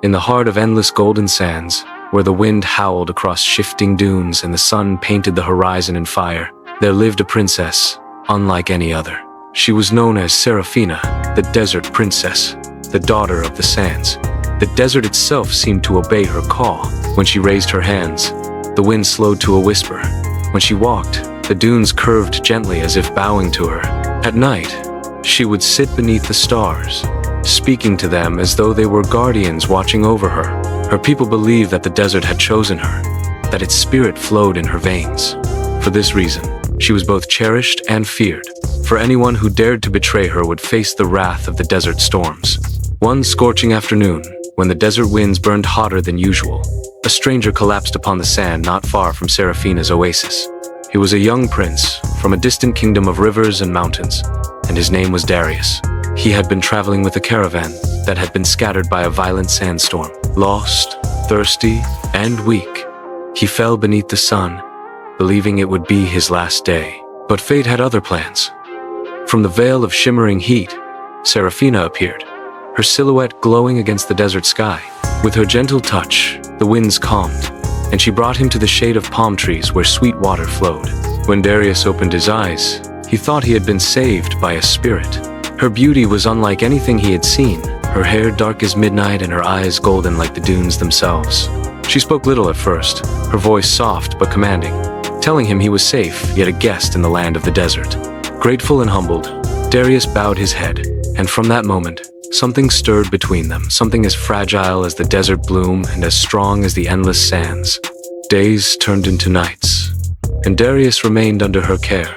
In the heart of endless golden sands, where the wind howled across shifting dunes and the sun painted the horizon in fire, there lived a princess, unlike any other. She was known as Seraphina, the desert princess, the daughter of the sands. The desert itself seemed to obey her call. When she raised her hands, the wind slowed to a whisper. When she walked, the dunes curved gently as if bowing to her. At night, she would sit beneath the stars, speaking to them as though they were guardians watching over her. Her people believed that the desert had chosen her, that its spirit flowed in her veins. For this reason, she was both cherished and feared, for anyone who dared to betray her would face the wrath of the desert storms. One scorching afternoon, when the desert winds burned hotter than usual, a stranger collapsed upon the sand not far from Seraphina's oasis. He was a young prince from a distant kingdom of rivers and mountains, and his name was Darius. He had been traveling with a caravan that had been scattered by a violent sandstorm. Lost, thirsty, and weak, he fell beneath the sun, believing it would be his last day. But fate had other plans. From the veil of shimmering heat, Seraphina appeared, her silhouette glowing against the desert sky. With her gentle touch, the winds calmed, and she brought him to the shade of palm trees where sweet water flowed. When Darius opened his eyes, he thought he had been saved by a spirit. Her beauty was unlike anything he had seen, her hair dark as midnight and her eyes golden like the dunes themselves. She spoke little at first, her voice soft but commanding, telling him he was safe, yet a guest in the land of the desert. Grateful and humbled, Darius bowed his head, and from that moment, something stirred between them, something as fragile as the desert bloom and as strong as the endless sands. Days turned into nights, and Darius remained under her care.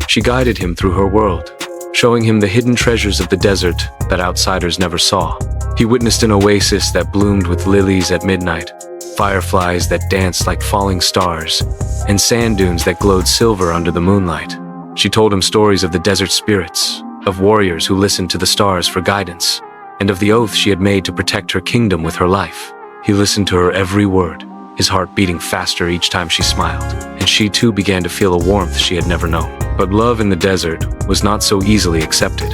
She guided him through her world, showing him the hidden treasures of the desert that outsiders never saw. He witnessed an oasis that bloomed with lilies at midnight, fireflies that danced like falling stars, and sand dunes that glowed silver under the moonlight. She told him stories of the desert spirits, of warriors who listened to the stars for guidance, and of the oath she had made to protect her kingdom with her life. He listened to her every word, his heart beating faster each time she smiled, and she too began to feel a warmth she had never known. But love in the desert was not so easily accepted.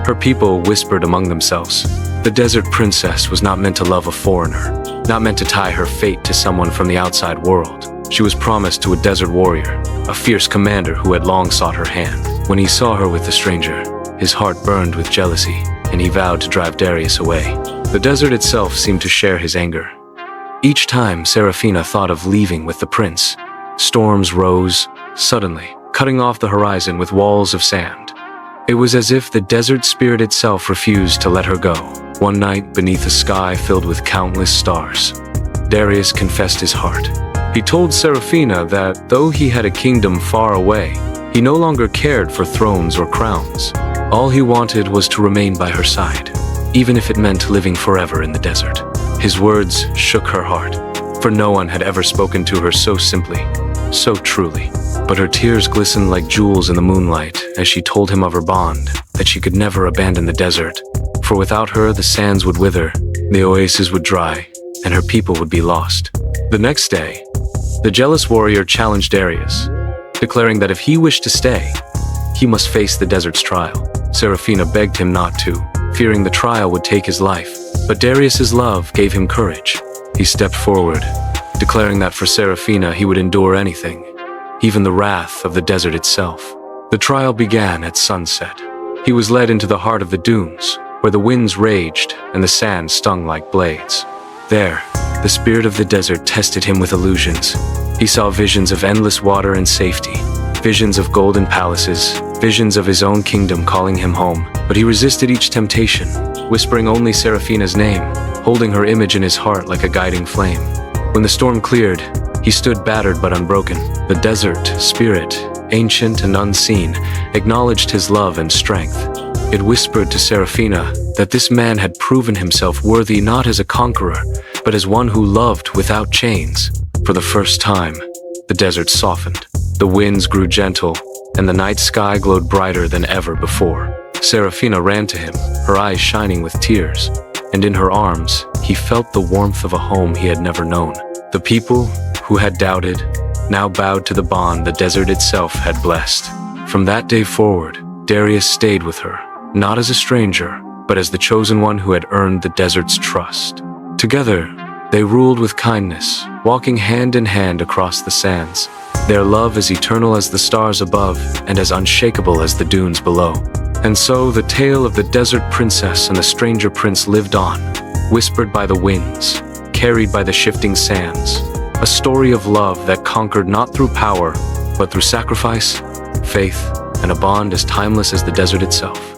Her people whispered among themselves. The desert princess was not meant to love a foreigner, not meant to tie her fate to someone from the outside world. She was promised to a desert warrior, a fierce commander who had long sought her hand. When he saw her with the stranger, his heart burned with jealousy, and he vowed to drive Darius away. The desert itself seemed to share his anger. Each time Seraphina thought of leaving with the prince, storms rose, suddenly, cutting off the horizon with walls of sand. It was as if the desert spirit itself refused to let her go. One night, beneath a sky filled with countless stars, Darius confessed his heart. He told Seraphina that though he had a kingdom far away, he no longer cared for thrones or crowns. All he wanted was to remain by her side, even if it meant living forever in the desert. His words shook her heart, for no one had ever spoken to her so simply, so truly. But her tears glistened like jewels in the moonlight as she told him of her bond, that she could never abandon the desert. For without her, the sands would wither, the oases would dry, and her people would be lost. The next day, the jealous warrior challenged Darius, declaring that if he wished to stay, he must face the desert's trial. Seraphina begged him not to, fearing the trial would take his life. But Darius's love gave him courage. He stepped forward, declaring that for Seraphina he would endure anything, even the wrath of the desert itself. The trial began at sunset. He was led into the heart of the dunes, where the winds raged and the sand stung like blades. There, the spirit of the desert tested him with illusions. He saw visions of endless water and safety, visions of golden palaces, visions of his own kingdom calling him home. But he resisted each temptation, whispering only Seraphina's name, holding her image in his heart like a guiding flame. When the storm cleared, he stood battered but unbroken. The desert spirit, ancient and unseen, acknowledged his love and strength. It whispered to Seraphina that this man had proven himself worthy not as a conqueror, but as one who loved without chains. For the first time, the desert softened. The winds grew gentle, and the night sky glowed brighter than ever before. Seraphina ran to him, her eyes shining with tears, and in her arms, he felt the warmth of a home he had never known. The people who had doubted now bowed to the bond the desert itself had blessed. From that day forward, Darius stayed with her, not as a stranger, but as the chosen one who had earned the desert's trust. Together, they ruled with kindness, walking hand in hand across the sands. Their love as eternal as the stars above and as unshakable as the dunes below. And so the tale of the desert princess and the stranger prince lived on, whispered by the winds, carried by the shifting sands. A story of love that conquered not through power, but through sacrifice, faith, and a bond as timeless as the desert itself.